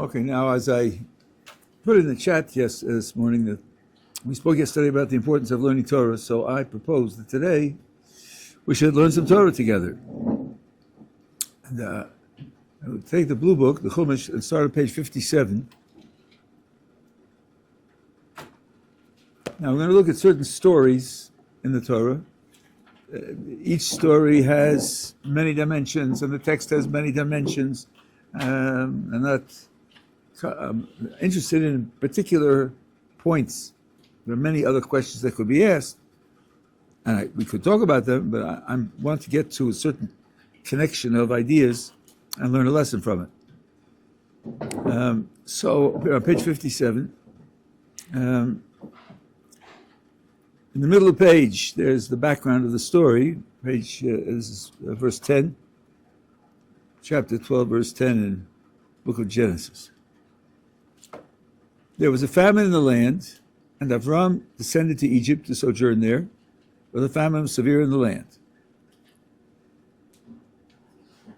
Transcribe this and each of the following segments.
Okay, now as I put in the chat this morning, that we spoke yesterday about the importance of learning Torah, so I propose that today we should learn some Torah together. And I would take the blue book, the Chumash, and start on page 57. Now we're going to look at certain stories in the Torah. Each story has many dimensions, and the text has many dimensions. I'm not interested in particular points. There are many other questions that could be asked, and we could talk about them, but I want to get to a certain connection of ideas and learn a lesson from it. So on page 57, in the middle of the page, there's the background of the story. Page is verse 10, chapter 12, verse 10 in the book of Genesis. There was a famine in the land, and Avram descended to Egypt to sojourn there, for the famine was severe in the land.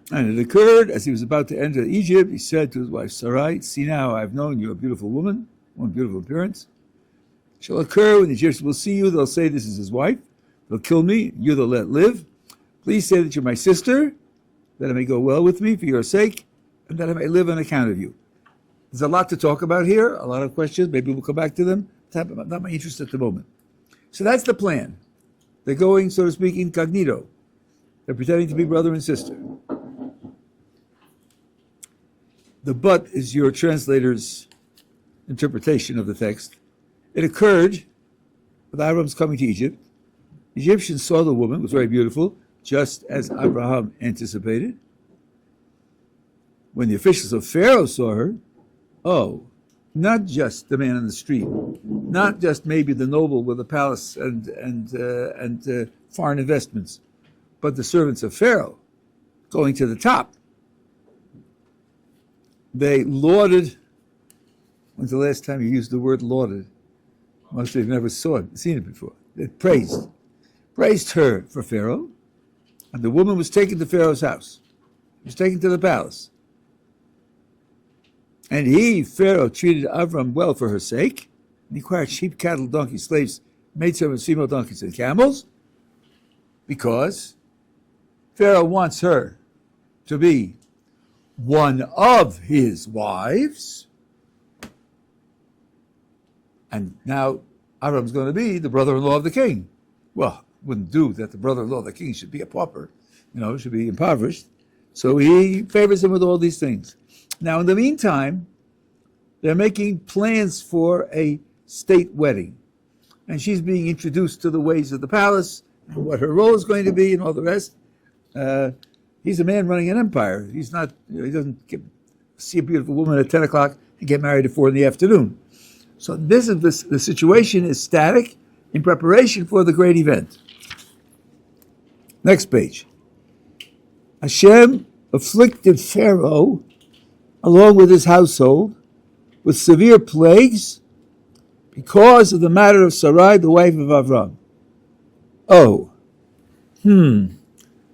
And it occurred, as he was about to enter Egypt, he said to his wife Sarai, "See now, I have known you a beautiful woman, one beautiful appearance. It shall occur when the Egyptians will see you, they'll say, 'This is his wife.' They'll kill me, you they'll let live. Please say that you're my sister, that it may go well with me for your sake, and that I may live on account of you." There's a lot to talk about here, a lot of questions. Maybe we'll come back to them. Not my interest at the moment. So that's the plan. They're going, so to speak, incognito. They're pretending to be brother and sister. The but is your translator's interpretation of the text. It occurred with Avram's coming to Egypt. The Egyptians saw the woman, was very beautiful, just as Abraham anticipated. When the officials of Pharaoh saw her, not just the man on the street, not just maybe the noble with a palace and foreign investments, but the servants of Pharaoh going to the top. They lauded. When's the last time you used the word lauded? Most of you have never seen it before. They praised her for Pharaoh, and the woman was taken to Pharaoh's house. She was taken to the palace. And Pharaoh, treated Avram well for her sake, and he acquired sheep, cattle, donkeys, slaves, maidservants, female donkeys, and camels, because Pharaoh wants her to be one of his wives, and now Avram's going to be the brother-in-law of the king. Well, it wouldn't do that the brother-in-law of the king should be a pauper, should be impoverished. So he favors him with all these things. Now, in the meantime, they're making plans for a state wedding. And she's being introduced to the ways of the palace, and what her role is going to be, and all the rest. He's a man running an empire. He doesn't see a beautiful woman at 10 o'clock and get married at 4 in the afternoon. So the situation is static in preparation for the great event. Next page. Hashem afflicted Pharaoh along with his household with severe plagues because of the matter of Sarai, the wife of Avram.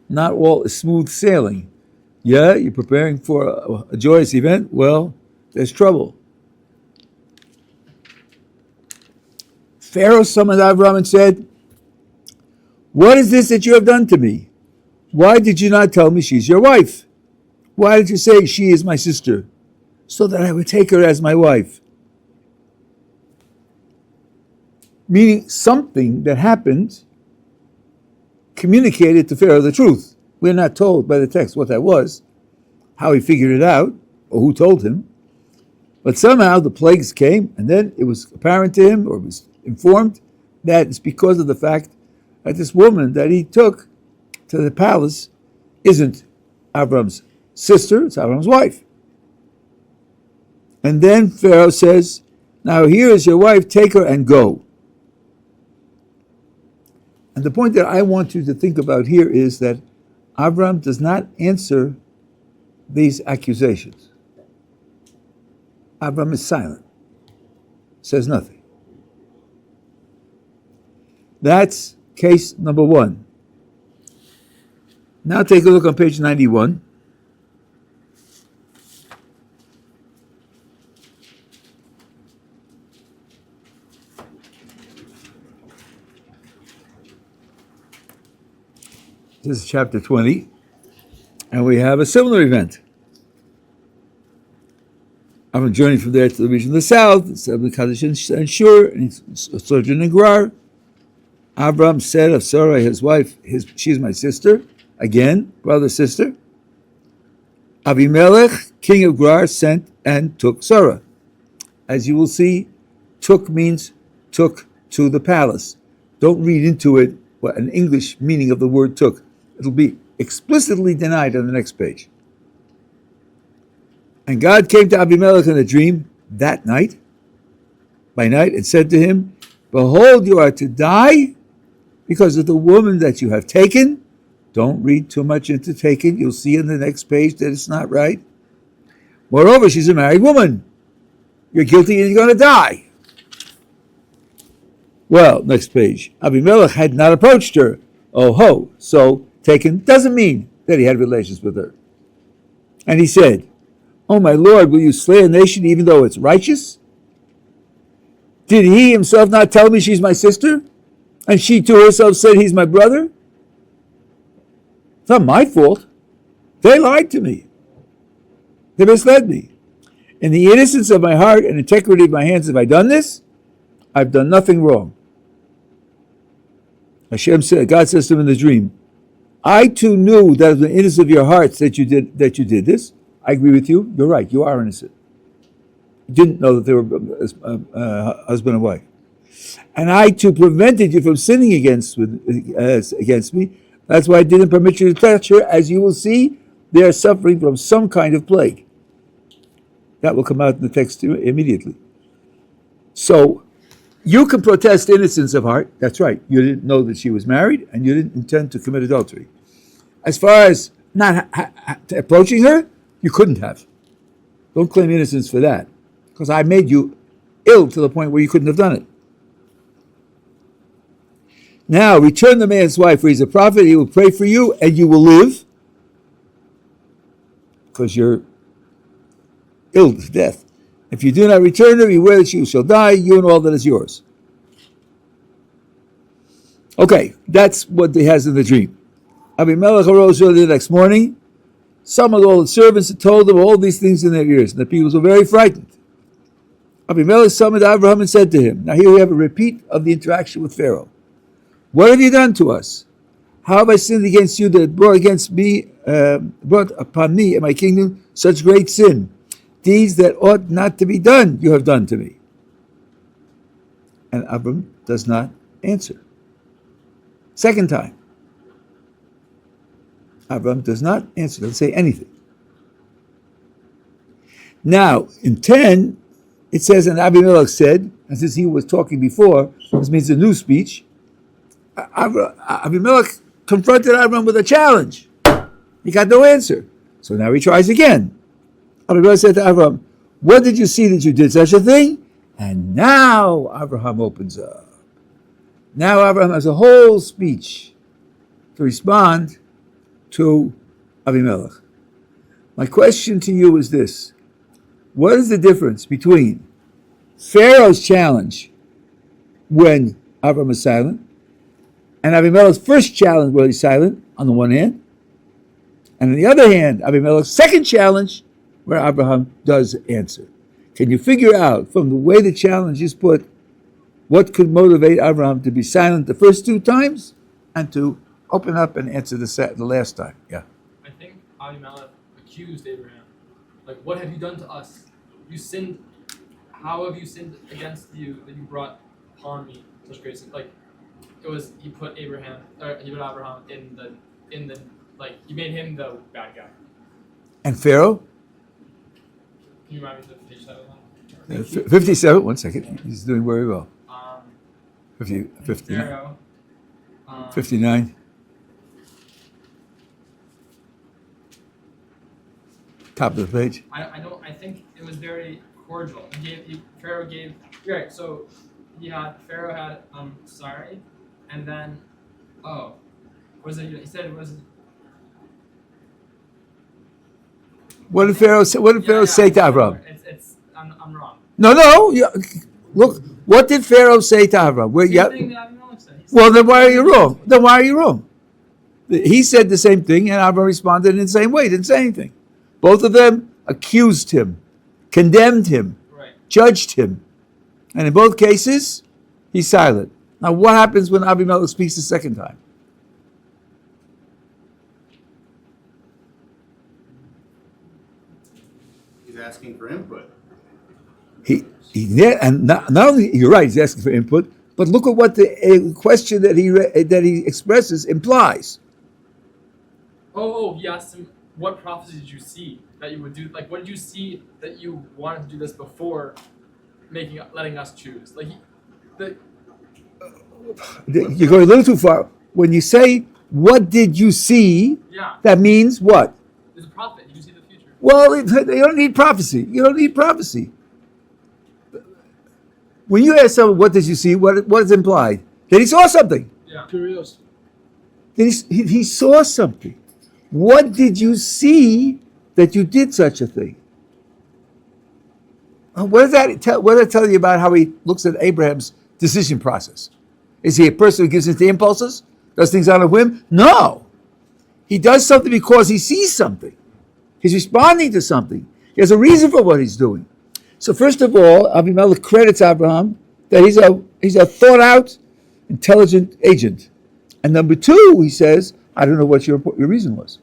Not all is smooth sailing. Yeah, you're preparing for a joyous event. Well, there's trouble. Pharaoh summoned Avram and said, "What is this that you have done to me? Why did you not tell me she's your wife? Why did you say she is my sister, so that I would take her as my wife?" Meaning something that happened communicated to Pharaoh the truth. We're not told by the text what that was, how he figured it out, or who told him. But somehow the plagues came, and then it was apparent to him, or was informed, that it's because of the fact that this woman that he took to the palace isn't Avram's sister, it's Avram's wife. And then Pharaoh says, "Now here is your wife, take her and go." And the point that I want you to think about here is that Avram does not answer these accusations. Avram is silent, says nothing. That's case number one. Now take a look on page 91. This is chapter 20, and we have a similar event. I'm journeying from there to the region of the south, established Kadesh and Shur, and he's sojourned in Gerar. Abraham said of Sarah, his wife, she's my sister, again, brother, sister. Abimelech, king of Gerar, sent and took Sarah. As you will see, took means took to the palace. Don't read into it what an English meaning of the word took. It'll be explicitly denied on the next page. And God came to Abimelech in a dream that night, by night, and said to him, behold, you are to die because of the woman that you have taken. Don't read too much into taken. You'll see in the next page that it's not right. Moreover, she's a married woman. You're guilty and you're going to die. Well, next page. Abimelech had not approached her. Oh ho. So taken doesn't mean that he had relations with her. And he said, oh my Lord, will you slay a nation even though it's righteous? Did he himself not tell me she's my sister? And she to herself said he's my brother? It's not my fault. They lied to me. They misled me. In the innocence of my heart and integrity of my hands have I done this? I've done nothing wrong. Hashem said, God says to him in the dream, I too knew that it was the innocence of your hearts that you did this. I agree with you. You're right. You are innocent. You didn't know that they were husband and wife. And I too prevented you from sinning against me. That's why I didn't permit you to touch her. As you will see, they are suffering from some kind of plague. That will come out in the text immediately. So, you can protest innocence of heart. That's right. You didn't know that she was married, and you didn't intend to commit adultery. As far as not approaching her, you couldn't have. Don't claim innocence for that, because I made you ill to the point where you couldn't have done it. Now, return the man's wife, for he's a prophet. He will pray for you, and you will live, because you're ill to death. If you do not return her, beware that you shall die, you and all that is yours. Okay, that's what he has in the dream. Abimelech arose early the next morning, summoned all the servants, and told them all these things in their ears. And the people were very frightened. Abimelech summoned Abraham and said to him, now here we have a repeat of the interaction with Pharaoh. What have you done to us? How have I sinned against you that brought upon me and my kingdom such great sin? Deeds that ought not to be done, you have done to me. And Abram does not answer. Second time. Abram does not answer, doesn't say anything. Now, in 10, it says, and Abimelech said, and since he was talking before, this means a new speech, Abimelech confronted Abram with a challenge. He got no answer. So now he tries again. Abimelech said to Abraham, what did you see that you did such a thing? And now Abraham opens up. Now Abraham has a whole speech to respond to Abimelech. My question to you is this. What is the difference between Pharaoh's challenge when Abraham is silent and Abimelech's first challenge where he's silent on the one hand, and on the other hand, Abimelech's second challenge where Abraham does answer? Can you figure out from the way the challenge is put what could motivate Abraham to be silent the first two times and to open up and answer the last time? Yeah. I think Abimelech accused Abraham. Like, what have you done to us? You sinned. How have you sinned against you that you brought upon me such great sin? Like, it was he put Abraham in the like he made him the bad guy. And Pharaoh? Can you remind me the page that was on? 57. 1 second. He's doing very well. 59. Pharaoh. 59. Top of the page. I think it was very cordial. Pharaoh gave. You're right. So Pharaoh had sorry, and then was it? He said it was. What did Pharaoh say? What did Pharaoh say to Abraham? I'm wrong. No. Look, what did Pharaoh say to Abraham? Same thing that Abimelech said. Well, then why are you wrong? Then He said the same thing, and Abraham responded in the same way. Didn't say anything. Both of them accused him, condemned him, Right. judged him, and in both cases, he's silent. Now, what happens when Abimelech speaks the second time? He's asking for input. And not only you're right, he's asking for input, but look at what the question that he expresses implies. He asked him, what prophecy did you see that you would do? Like, what did you see that you wanted to do this before letting us choose? Like, You're going a little too far. When you say, what did you see? yeah, That means what? there's a prophet. Did you see the future? Well, you don't need prophecy. You don't need prophecy. When you ask someone, what did you see? What is implied? That he saw something. Yeah. Curiosity. That he saw something. What did you see that you did such a thing? What does that tell you about how he looks at Abraham's decision process? Is he a person who gives into impulses? Does things on a whim? No. He does something because he sees something. He's responding to something. He has a reason for what he's doing. So first of all, Abimelech credits Abraham that he's a thought-out, intelligent agent. And number two, he says, I don't know what your reason was.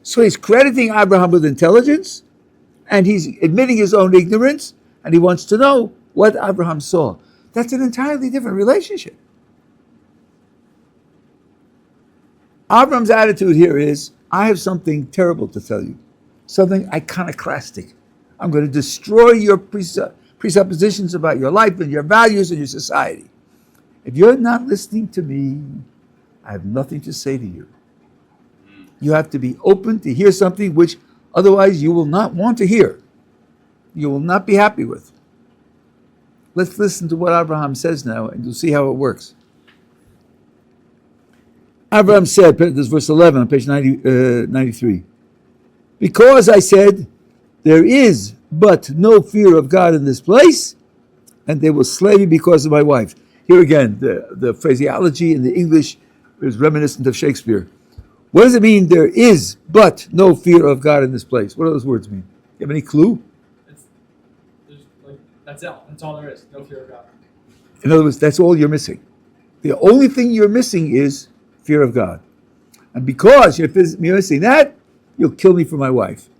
So he's crediting Abraham with intelligence, and he's admitting his own ignorance, and he wants to know what Abraham saw. That's an entirely different relationship. Abraham's attitude here is, I have something terrible to tell you, something iconoclastic. I'm going to destroy your presuppositions about your life and your values and your society. If you're not listening to me, I have nothing to say to you. You have to be open to hear something which otherwise you will not want to hear. You will not be happy with. Let's listen to what Abraham says now, and you'll see how it works. Abraham said, this is verse 11 on page 93, because I said, there is but no fear of God in this place, and they will slay me because of my wife. Here again, the phraseology in the English is reminiscent of Shakespeare. What does it mean, there is but no fear of God in this place? What do those words mean? You have any clue? That's all. That's all there is. No fear of God. In other words, that's all you're missing. The only thing you're missing is fear of God. And because you're missing that, you'll kill me for my wife.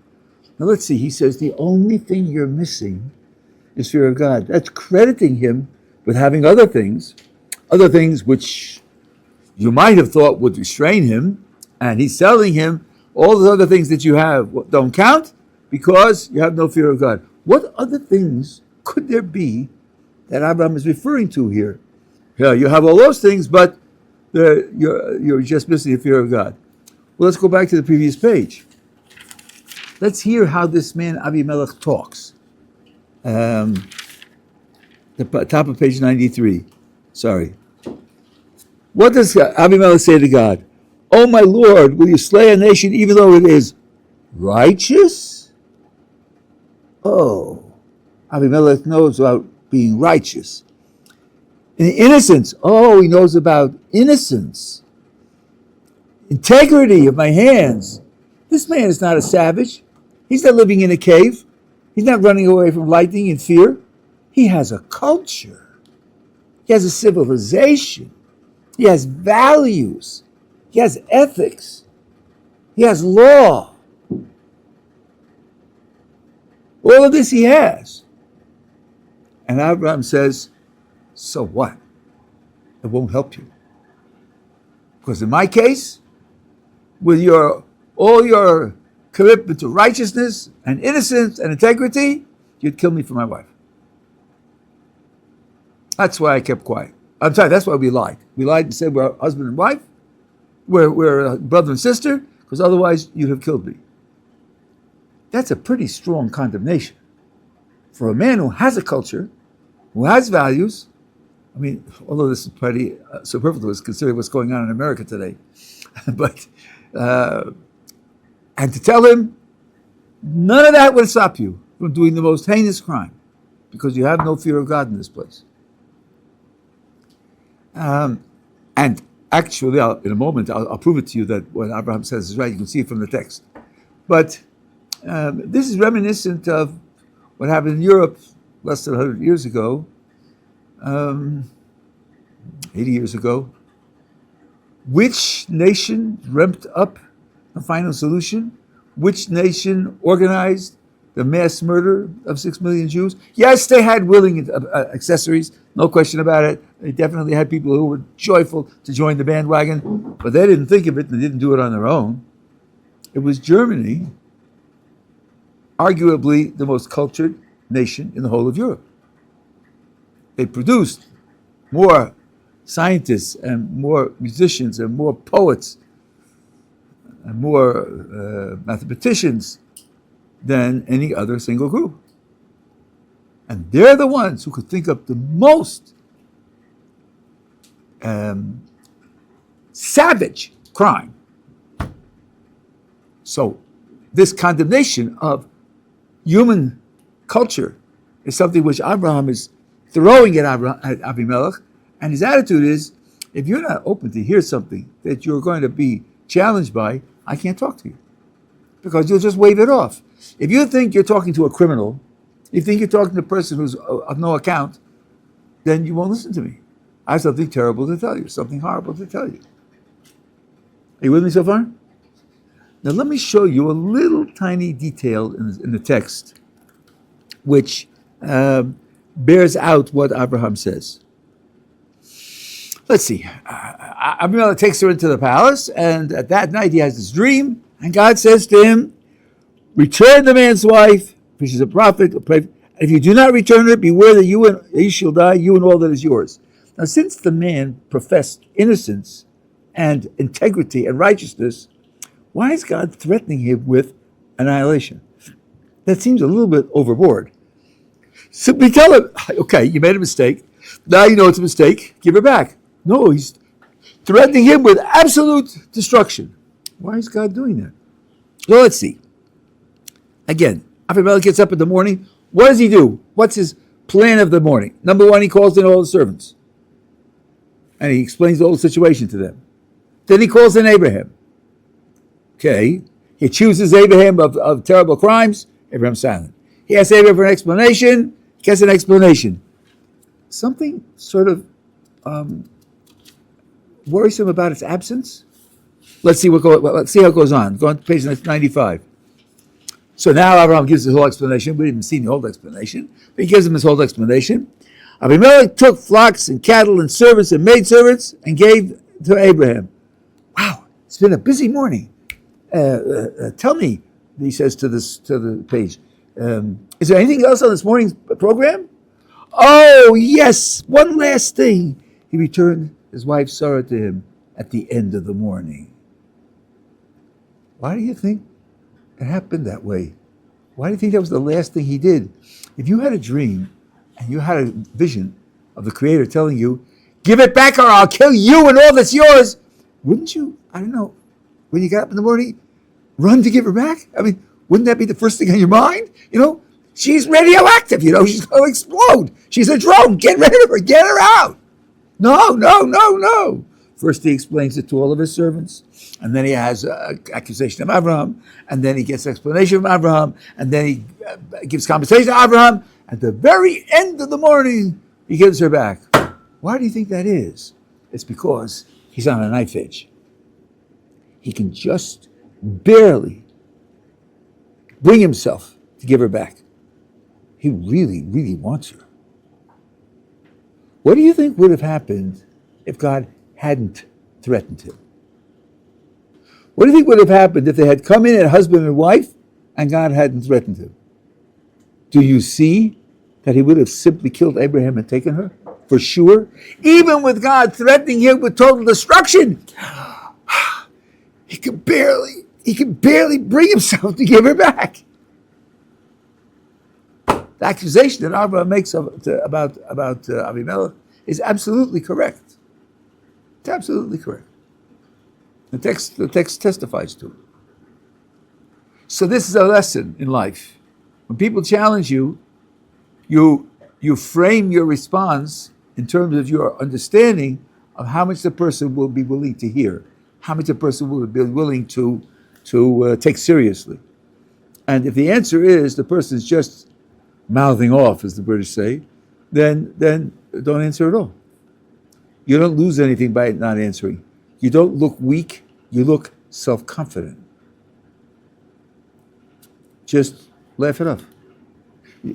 Now let's see, he says the only thing you're missing is fear of God. That's crediting him with having other things which you might have thought would restrain him, and he's telling him all the other things that you have don't count because you have no fear of God. What other things could there be that Abraham is referring to here? Yeah, you have all those things, but you're just missing the fear of God. Well, let's go back to the previous page. Let's hear how this man Abimelech talks. The top of page 93. Sorry. What does Abimelech say to God? Oh, my Lord, will you slay a nation even though it is righteous? Oh, Abimelech knows about being righteous. And innocence. Oh, he knows about innocence. Integrity of my hands. This man is not a savage. He's not living in a cave. He's not running away from lightning in fear. He has a culture. He has a civilization. He has values. He has ethics. He has law. All of this he has. And Abraham says, so what? It won't help you. Because in my case, with all your commitment to righteousness and innocence and integrity, you'd kill me for my wife. That's why I kept quiet. I'm sorry, that's why we lied. We lied and said we're husband and wife. We're brother and sister, because otherwise you'd have killed me. That's a pretty strong condemnation. For a man who has a culture, who has values, I mean, although this is pretty superfluous considering what's going on in America today, but and to tell him, none of that will stop you from doing the most heinous crime, because you have no fear of God in this place. And Actually, in a moment, I'll prove it to you that what Abraham says is right. You can see it from the text. But this is reminiscent of what happened in Europe less than 100 years ago, 80 years ago. Which nation dreamt up the final solution? Which nation organized the mass murder of 6 million Jews? Yes, they had willing accessories, no question about it. They definitely had people who were joyful to join the bandwagon, but they didn't think of it and they didn't do it on their own. It was Germany, arguably the most cultured nation in the whole of Europe. They produced more scientists and more musicians and more poets and more mathematicians than any other single group. And they're the ones who could think up the most savage crime. So this condemnation of human culture is something which Abraham is throwing at Abimelech, and his attitude is, if you're not open to hear something that you're going to be challenged by, I can't talk to you, because you'll just wave it off. If you think you're talking to a criminal, you think you're talking to a person who's of no account, then you won't listen to me. I have something terrible to tell you, something horrible to tell you. Are you with me so far? Now let me show you a little tiny detail in the text which bears out what Abraham says. Let's see. Abimelech takes her into the palace, and at that night he has this dream, and God says to him, return the man's wife, for she's a prophet. If you do not return her, beware that you shall die, you and all that is yours. Now, since the man professed innocence and integrity and righteousness, why is God threatening him with annihilation? That seems a little bit overboard. Simply tell him, okay, you made a mistake. Now you know it's a mistake. Give her back. No, he's threatening him with absolute destruction. Why is God doing that? So let's see. Again, Abimelech gets up in the morning. What does he do? What's his plan of the morning? Number one, he calls in all the servants. And he explains the whole situation to them. Then he calls in Abraham. Okay. He accuses Abraham of terrible crimes. Abraham's silent. He asks Abraham for an explanation. He gets an explanation. Something sort of worrisome about its absence. Let's see how it goes on. Go on to page 95. So now Abraham gives his whole explanation. We haven't seen the whole explanation, but he gives him his whole explanation. Abimelech took flocks and cattle and servants and maidservants and gave to Abraham. Wow, it's been a busy morning. Tell me, he says to the page, is there anything else on this morning's program? Oh, yes, one last thing. He returned his wife Sarah to him at the end of the morning. Why do you think it happened that way? Why do you think that was the last thing he did? If you had a dream and you had a vision of the Creator telling you, give it back or I'll kill you and all that's yours, wouldn't you, I don't know, when you got up in the morning, run to give her back? I mean, wouldn't that be the first thing on your mind? You know, she's radioactive, she's going to explode. She's a drone. Get rid of her. Get her out. No. First he explains it to all of his servants, and then he has an accusation of Abraham, and then he gets an explanation from Abraham, and then he gives compensation to Abraham. At the very end of the morning, he gives her back. Why do you think that is? It's because he's on a knife edge. He can just barely bring himself to give her back. He really, really wants her. What do you think would have happened if God hadn't threatened him? What do you think would have happened if they had come in as husband and wife and God hadn't threatened him? Do you see that he would have simply killed Abraham and taken her? For sure. Even with God threatening him with total destruction, he could barely bring himself to give her back. The accusation that Abraham makes about Abimelech is absolutely correct. It's absolutely correct. The text testifies to it. So this is a lesson in life. When people challenge you, you frame your response in terms of your understanding of how much the person will be willing to hear, how much the person will be willing to take seriously. And if the answer is the person's just mouthing off, as the British say, then don't answer at all. You don't lose anything by not answering. You don't look weak, you look self-confident. Just laugh it off.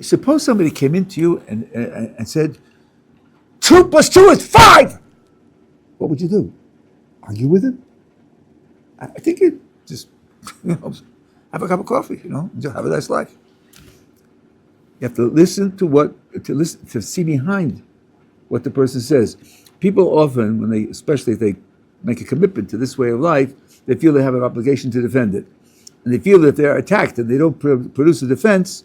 Suppose somebody came into you and said, 2 + 2 is 5! What would you do? Argue with him? I think you'd just have a cup of coffee, just have a nice life. You have to listen to see behind what the person says. People often, especially if they make a commitment to this way of life, they feel they have an obligation to defend it. And they feel that if they're attacked and they don't produce a defense,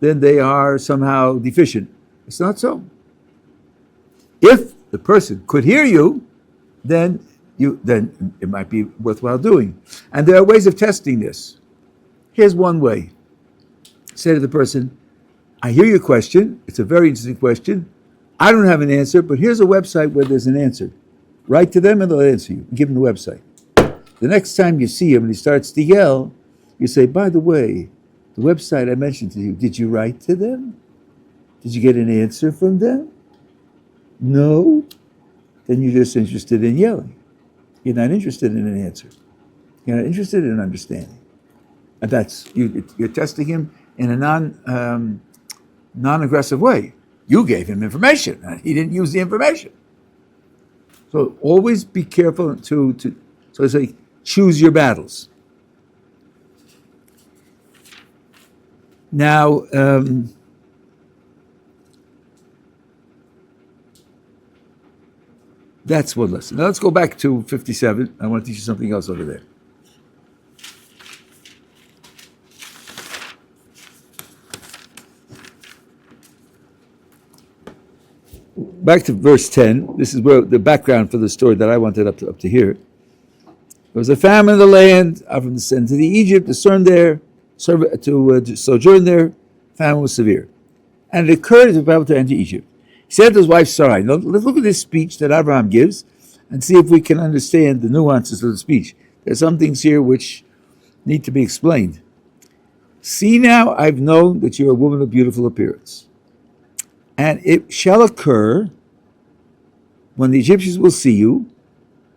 then they are somehow deficient. It's not so. If the person could hear you, then it might be worthwhile doing. And there are ways of testing this. Here's one way. Say to the person, I hear your question. It's a very interesting question. I don't have an answer, but here's a website where there's an answer. Write to them and they'll answer you. Give them the website. The next time you see him and he starts to yell, you say, by the way, the website I mentioned to you, did you write to them? Did you get an answer from them? No? Then you're just interested in yelling. You're not interested in an answer. You're not interested in understanding. And that's, you're testing him in a non-aggressive way. You gave him information, and he didn't use the information. So always be careful so to say, choose your battles. Now, that's one lesson. Now let's go back to 57. I want to teach you something else over there. Back to verse 10. This is where the background for the story that I wanted up to here. There was a famine in the land. Avram descended to Egypt, to sojourn there. Famine was severe. And it occurred as he was about to enter Egypt. He said to his wife Sarai, now let's look at this speech that Abraham gives and see if we can understand the nuances of the speech. There's some things here which need to be explained. See now, I've known that you're a woman of beautiful appearance. And it shall occur when the Egyptians will see you,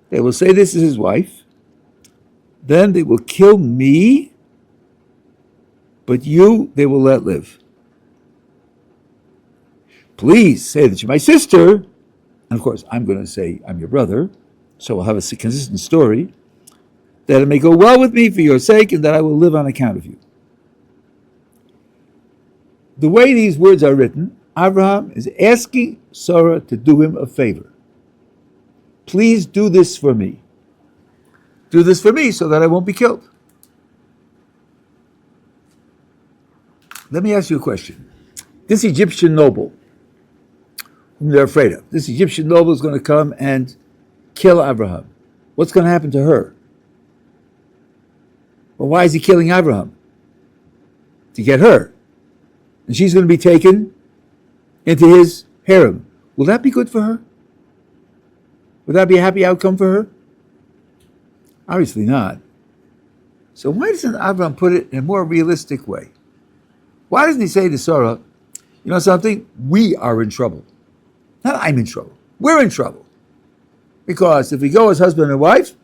they will say this is his wife, then they will kill me, but you they will let live. Please say that you're my sister, and of course I'm going to say I'm your brother, so we'll have a consistent story, that it may go well with me for your sake, and that I will live on account of you. The way these words are written, Abraham is asking Sarah to do him a favor. Please do this for me. Do this for me so that I won't be killed. Let me ask you a question. This Egyptian noble, whom they're afraid of, this Egyptian noble is going to come and kill Abraham. What's going to happen to her? Well, why is he killing Abraham? To get her. And she's going to be taken into his harem. Will that be good for her? Would that be a happy outcome for her? Obviously not. So why doesn't Abraham put it in a more realistic way? Why doesn't he say to Sarah, you know something? We are in trouble. Not I'm in trouble. We're in trouble. Because if we go as husband and wife,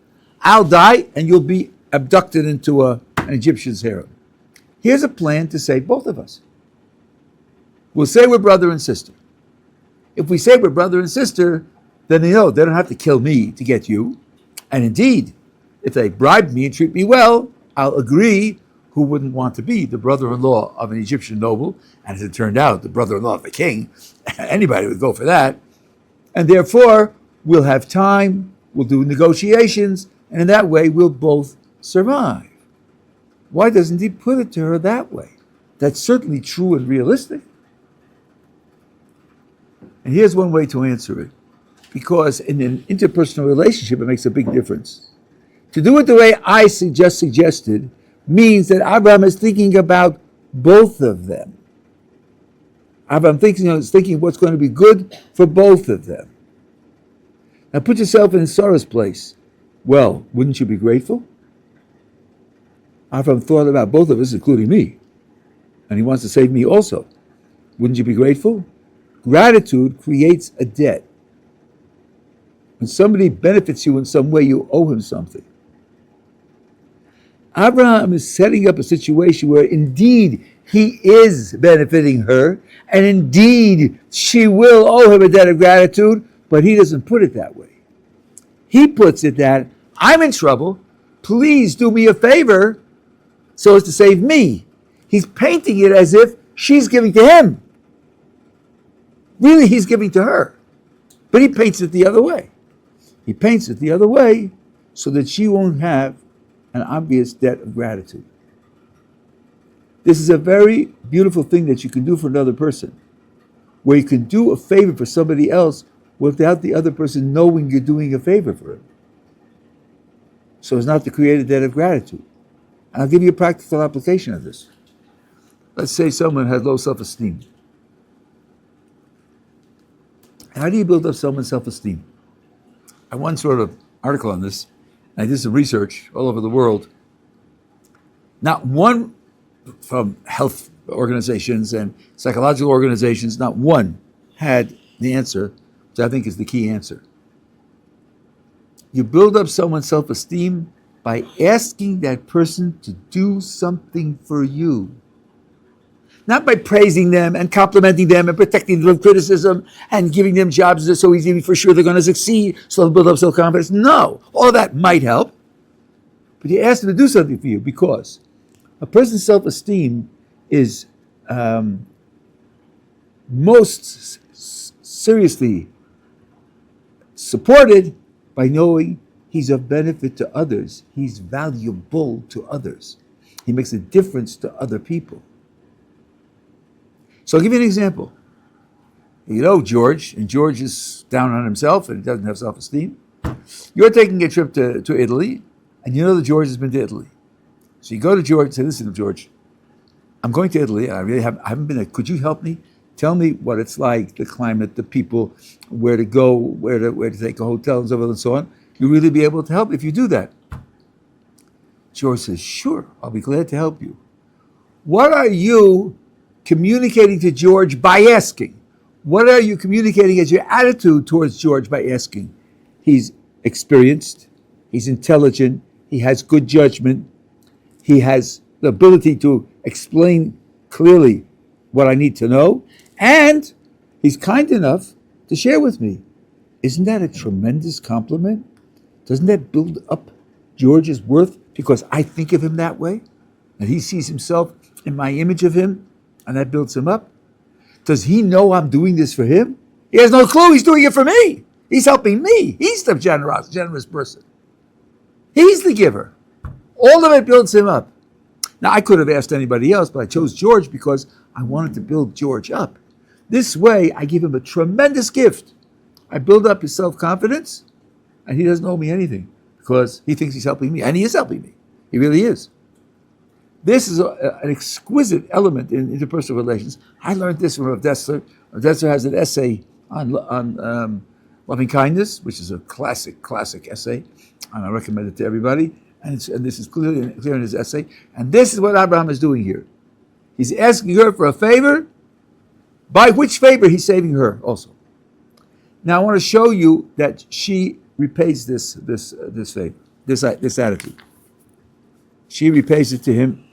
I'll die and you'll be abducted into an Egyptian's harem. Here's a plan to save both of us. We'll say we're brother and sister. If we say we're brother and sister, then they know they don't have to kill me to get you. And indeed, if they bribe me and treat me well, I'll agree. Who wouldn't want to be the brother-in-law of an Egyptian noble? And as it turned out, the brother-in-law of the king. Anybody would go for that. And therefore, we'll have time, we'll do negotiations, and in that way, we'll both survive. Why doesn't he put it to her that way? That's certainly true and realistic. And here's one way to answer it. Because in an interpersonal relationship, it makes a big difference. To do it the way I just suggested means that Abraham is thinking about both of them. Abraham is thinking what's going to be good for both of them. Now put yourself in Sarah's place. Well, wouldn't you be grateful? Avram thought about both of us, including me. And he wants to save me also. Wouldn't you be grateful? Gratitude creates a debt. When somebody benefits you in some way, you owe him something. Abraham is setting up a situation where indeed he is benefiting her, and indeed she will owe him a debt of gratitude, but he doesn't put it that way. He puts it that, I'm in trouble, please do me a favor so as to save me. He's painting it as if she's giving to him. Really, he's giving to her. But he paints it the other way. He paints it the other way so that she won't have an obvious debt of gratitude. This is a very beautiful thing that you can do for another person, where you can do a favor for somebody else without the other person knowing you're doing a favor for him. So as not to create a debt of gratitude. And I'll give you a practical application of this. Let's say someone has low self-esteem. How do you build up someone's self-esteem? I once wrote an article on this, and I did some research all over the world. Not one from health organizations and psychological organizations, not one had the answer, which I think is the key answer. You build up someone's self-esteem by asking that person to do something for you. Not by praising them and complimenting them and protecting them from criticism and giving them jobs so easy for sure they're going to succeed, so they'll build up self-confidence. No, all of that might help. But you ask them to do something for you because a person's self-esteem is most seriously supported by knowing he's of benefit to others. He's valuable to others. He makes a difference to other people. So I'll give you an example. You know George, and George is down on himself and he doesn't have self-esteem. You're taking a trip to Italy, and you know that George has been to Italy. So you go to George and say, listen, George, I'm going to Italy, and I haven't been there. Could you help me? Tell me what it's like, the climate, the people, where to go, where to take a hotel and so on and so on. You'll really be able to help if you do that. George says, sure, I'll be glad to help you. What are you communicating to George by asking? What are you communicating as your attitude towards George by asking? He's experienced, he's intelligent, he has good judgment, he has the ability to explain clearly what I need to know, and he's kind enough to share with me. Isn't that a tremendous compliment? Doesn't that build up George's worth because I think of him that way? And he sees himself in my image of him, and that builds him up. Does he know I'm doing this for him? He has no clue he's doing it for me. He's helping me. He's the generous person. He's the giver. All of it builds him up. Now, I could have asked anybody else, but I chose George because I wanted to build George up. This way, I give him a tremendous gift. I build up his self-confidence, and he doesn't owe me anything because he thinks he's helping me, and he is helping me. He really is. This is an exquisite element in interpersonal relations. I learned this from Rav Dessler. Rav Dessler has an essay on loving kindness, which is a classic essay, and I recommend it to everybody. And this is clear in his essay. And this is what Abraham is doing here. He's asking her for a favor, by which favor he's saving her also. Now I want to show you that she repays this favor, this attitude. She repays it to him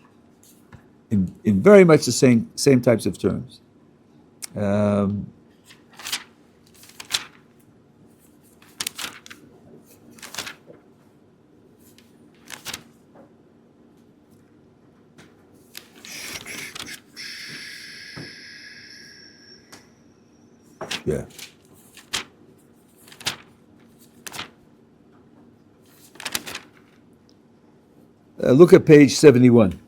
in very much the same types of terms. Yeah. Look at page 71.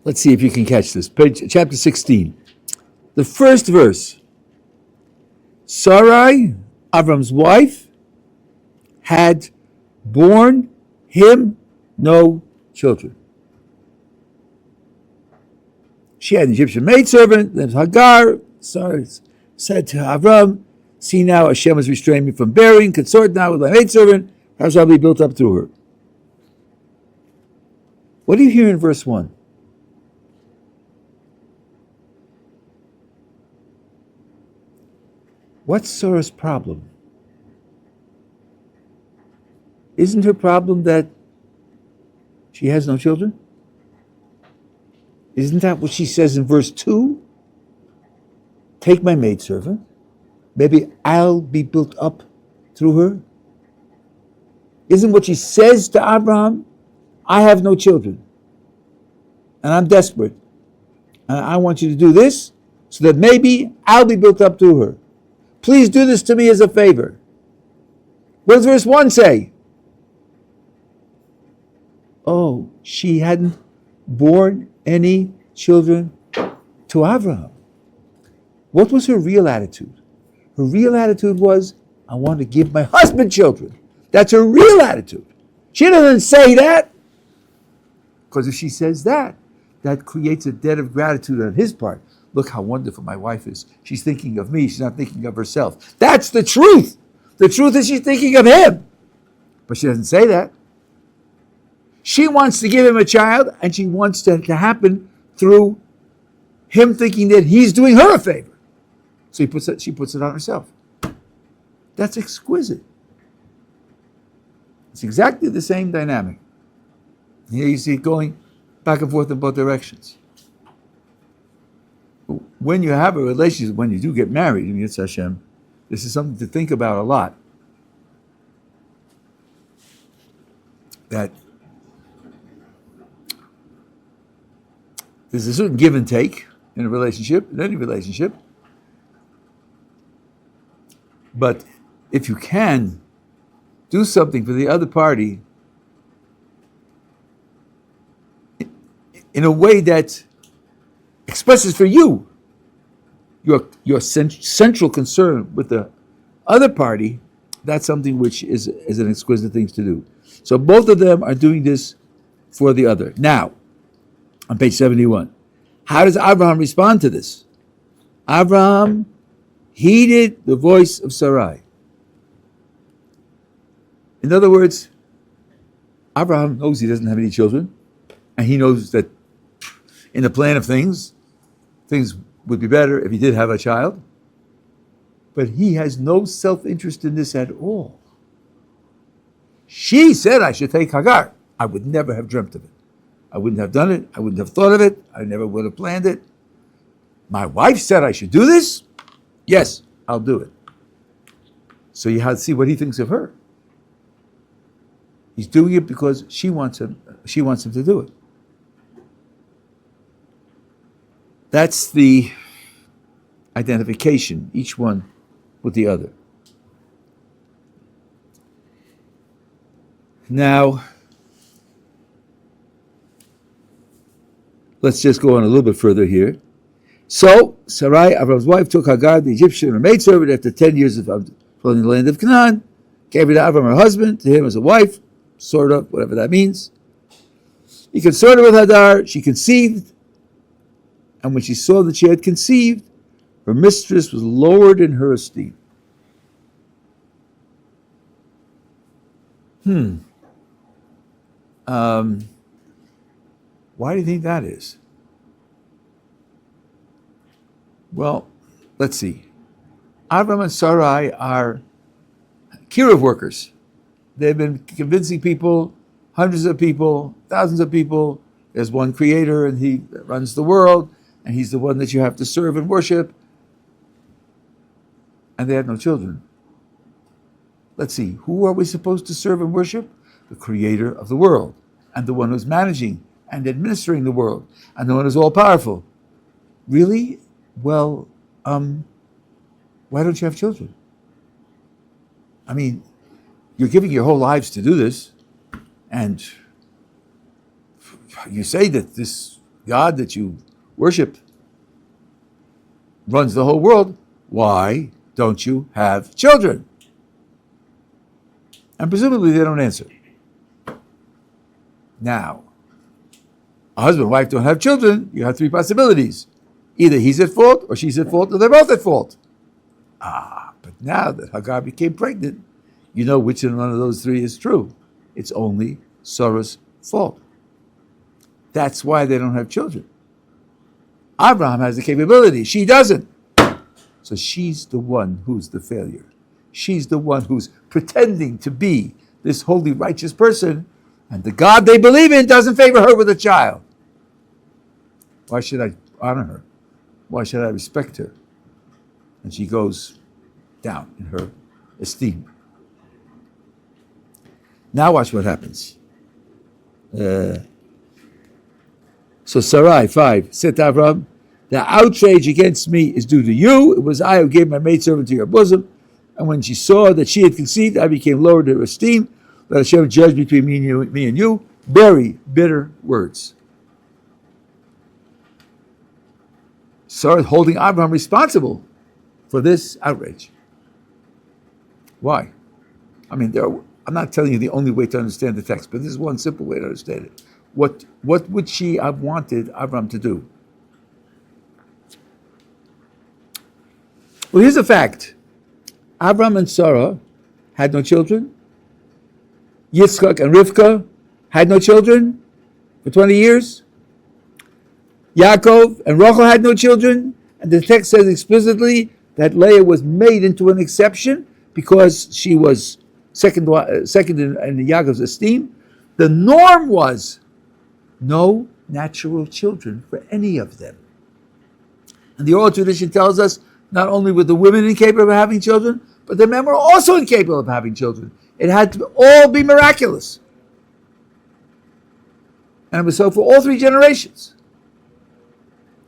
Let's see if you can catch this. Chapter 16. The first verse. Sarai, Avram's wife, had borne him no children. She had an Egyptian maidservant, named Hagar. Sarah said to Avram, see now, Hashem has restrained me from bearing, consort now with my maidservant, perhaps I'll be built up through her. What do you hear in verse 1? What's Sarah's problem? Isn't her problem that she has no children? Isn't that what she says in verse 2? Take my maidservant. Maybe I'll be built up through her. Isn't what she says to Abraham? I have no children. And I'm desperate. And I want you to do this so that maybe I'll be built up through her. Please do this to me as a favor. What does verse 1 say? Oh, she hadn't born any children to Abraham. What was her real attitude? Her real attitude was, I want to give my husband children. That's her real attitude. She doesn't say that. Because if she says that, that creates a debt of gratitude on his part. Look how wonderful my wife is. She's thinking of me. She's not thinking of herself. That's the truth. The truth is she's thinking of him. But she doesn't say that. She wants to give him a child, and she wants that to happen through him thinking that he's doing her a favor. So she puts it on herself. That's exquisite. It's exactly the same dynamic. Here you see it going back and forth in both directions. When you have a relationship, when you do get married, in Yitzhak Hashem, this is something to think about a lot. That there's a certain give and take in a relationship, in any relationship. But if you can do something for the other party in a way that expresses for you your central concern with the other party, that's something which is an exquisite thing to do. So both of them are doing this for the other. Now, on page 71, how does Abraham respond to this? Abraham heeded the voice of Sarai. In other words, Abraham knows he doesn't have any children, and he knows that in the plan of things would be better if he did have a child. But he has no self-interest in this at all. She said I should take Hagar. I would never have dreamt of it. I wouldn't have done it. I wouldn't have thought of it. I never would have planned it. My wife said I should do this. Yes, I'll do it. So you have to see what he thinks of her. He's doing it because she wants him to do it. That's the identification, each one with the other. Now, let's just go on a little bit further here. So, Sarai, Avram's wife, took Hagar, the Egyptian, her maidservant, after 10 years of dwelling in the land of Canaan, gave her to Avram, her husband, to him as a wife, sort of, whatever that means. He consorted with Hagar, she conceived, and when she saw that she had conceived, her mistress was lowered in her esteem. Why do you think that is? Well, let's see. Avram and Sarai are kiruv workers. They've been convincing people, hundreds of people, thousands of people. There's one creator and he runs the world and he's the one that you have to serve and worship. And they had no children. Let's see, who are we supposed to serve and worship? The creator of the world and the one who's managing and administering the world and the one who's all powerful. Really? Well, why don't you have children? I mean, you're giving your whole lives to do this, and you say that this God that you worship runs the whole world. Why don't you have children? And presumably they don't answer. Now, a husband and wife don't have children, you have three possibilities. Either he's at fault, or she's at fault, or they're both at fault. But now that Hagar became pregnant, you know which one of those three is true. It's only Sarah's fault. That's why they don't have children. Abraham has the capability. She doesn't. So she's the one who's the failure. She's the one who's pretending to be this holy, righteous person, and the God they believe in doesn't favor her with a child. Why should I honor her? Why should I respect her? And she goes down in her esteem. Now watch what happens. So Sarai, 5, said to Avram, the outrage against me is due to you. It was I who gave my maidservant to your bosom. And when she saw that she had conceived, I became lower to her esteem. Let Hashem judge between me and you. Very bitter words. Sarah holding Abraham responsible for this outrage. Why? I mean, I'm not telling you the only way to understand the text, but this is one simple way to understand it. What would she have wanted Abraham to do? Well, here's a fact. Abraham and Sarah had no children. Yitzchak and Rivka had no children for 20 years. Yaakov and Rachel had no children. And the text says explicitly that Leah was made into an exception because she was second in Yaakov's esteem. The norm was no natural children for any of them. And the oral tradition tells us not only were the women incapable of having children, but the men were also incapable of having children. It had to all be miraculous. And it was so for all three generations.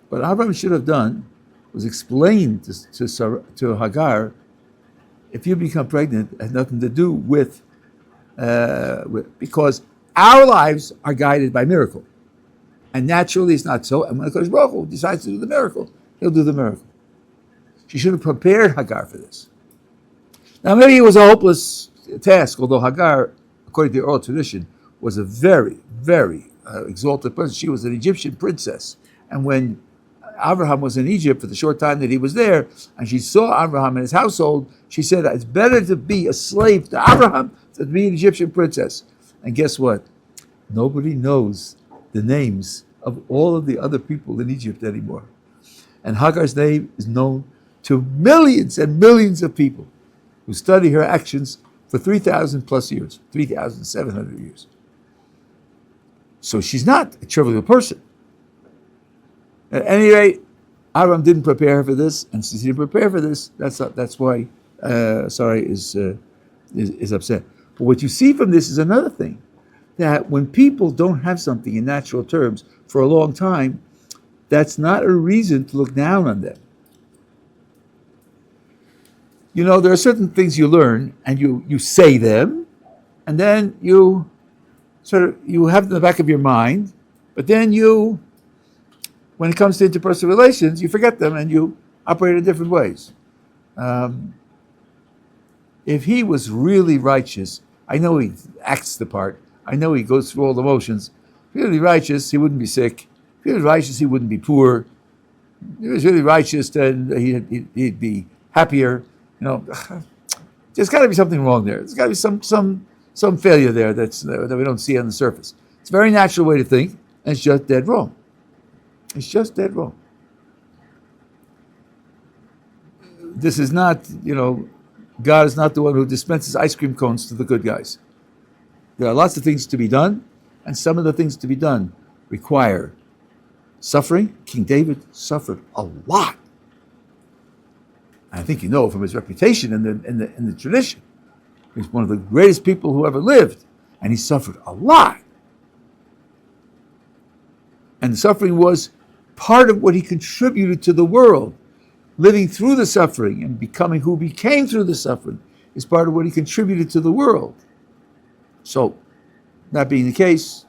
What Abraham should have done was explain to Hagar, if you become pregnant, it has nothing to do with because our lives are guided by miracle. And naturally it's not so. And when Kodesh Baruch Hu decides to do the miracle, he'll do the miracle. She should have prepared Hagar for this. Now maybe it was a hopeless task, although Hagar, according to the oral tradition, was a very, very exalted person. She was an Egyptian princess. And when Abraham was in Egypt for the short time that he was there, and she saw Abraham and his household, she said, it's better to be a slave to Abraham than to be an Egyptian princess. And guess what? Nobody knows the names of all of the other people in Egypt anymore. And Hagar's name is known to millions and millions of people who study her actions for 3,000 plus years, 3,700 years. So she's not a trivial person. At any rate, Abraham didn't prepare her for this, and since he didn't prepare for this, that's why Sarai is upset. But what you see from this is another thing, that when people don't have something in natural terms for a long time, that's not a reason to look down on them. You know, there are certain things you learn, and you say them, and then you have them in the back of your mind, but then when it comes to interpersonal relations, you forget them and you operate in different ways. If he was really righteous, I know he acts the part, I know he goes through all the motions. If he was really righteous, he wouldn't be sick. If he was righteous, he wouldn't be poor. If he was really righteous, then he'd be happier. You know, there's got to be something wrong there. There's got to be some failure there that we don't see on the surface. It's a very natural way to think, and it's just dead wrong. It's just dead wrong. This is not, God is not the one who dispenses ice cream cones to the good guys. There are lots of things to be done, and some of the things to be done require suffering. King David suffered a lot. I think you know from his reputation in the tradition. He's one of the greatest people who ever lived, and he suffered a lot. And the suffering was part of what he contributed to the world. Living through the suffering and becoming who became through the suffering is part of what he contributed to the world. So, that being the case,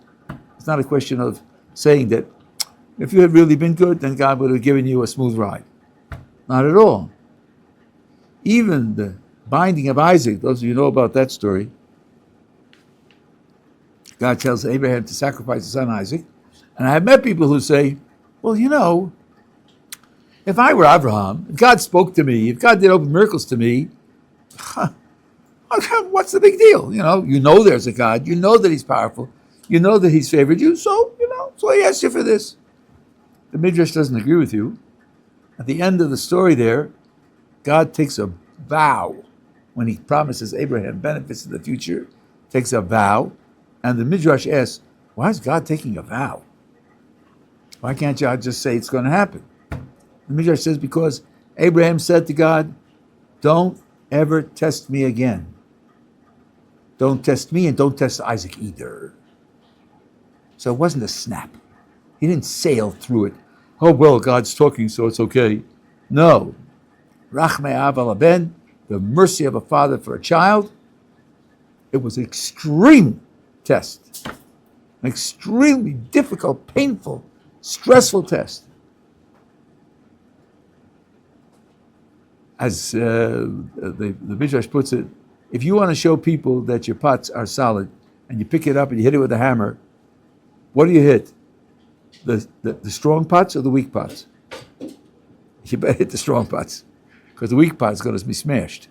it's not a question of saying that if you had really been good, then God would have given you a smooth ride. Not at all. Even the binding of Isaac, those of you know about that story, God tells Abraham to sacrifice his son Isaac, And I have met people who say, well, if I were Abraham, if God spoke to me, if God did open miracles to me, what's the big deal? You know there's a God. You know that he's powerful. You know that he's favored you. So he asked you for this. The Midrash doesn't agree with you. At the end of the story there, God takes a vow when he promises Abraham benefits in the future, takes a vow. And the Midrash asks, why is God taking a vow? Why can't God just say it's going to happen? The Midrash says because Abraham said to God, don't ever test me again. Don't test me and don't test Isaac either. So it wasn't a snap. He didn't sail through it. Oh, well, God's talking, so it's okay. No. Rachmei av al ben, the mercy of a father for a child. It was an extreme test. An extremely difficult, painful, stressful test. As the Midrash puts it, if you want to show people that your pots are solid and you pick it up and you hit it with a hammer, what do you hit? The strong pots or the weak pots? You better hit the strong pots because the weak pot is going to be smashed.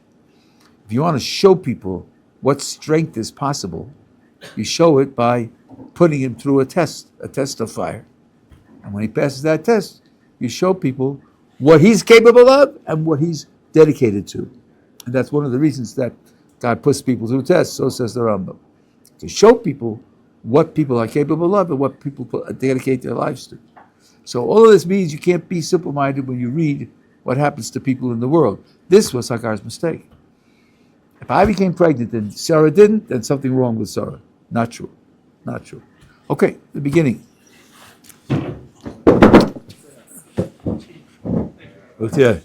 If you want to show people what strength is possible, you show it by putting him through a test of fire. And when he passes that test, you show people what he's capable of and what he's dedicated to. And that's one of the reasons that God puts people through tests, so says the Rambam. To show people what people are capable of and what people dedicate their lives to. So all of this means you can't be simple-minded when you read what happens to people in the world. This was Hagar's mistake. If I became pregnant and Sarah didn't, then something wrong with Sarah. Not true. Not true. Okay, the beginning. Okay.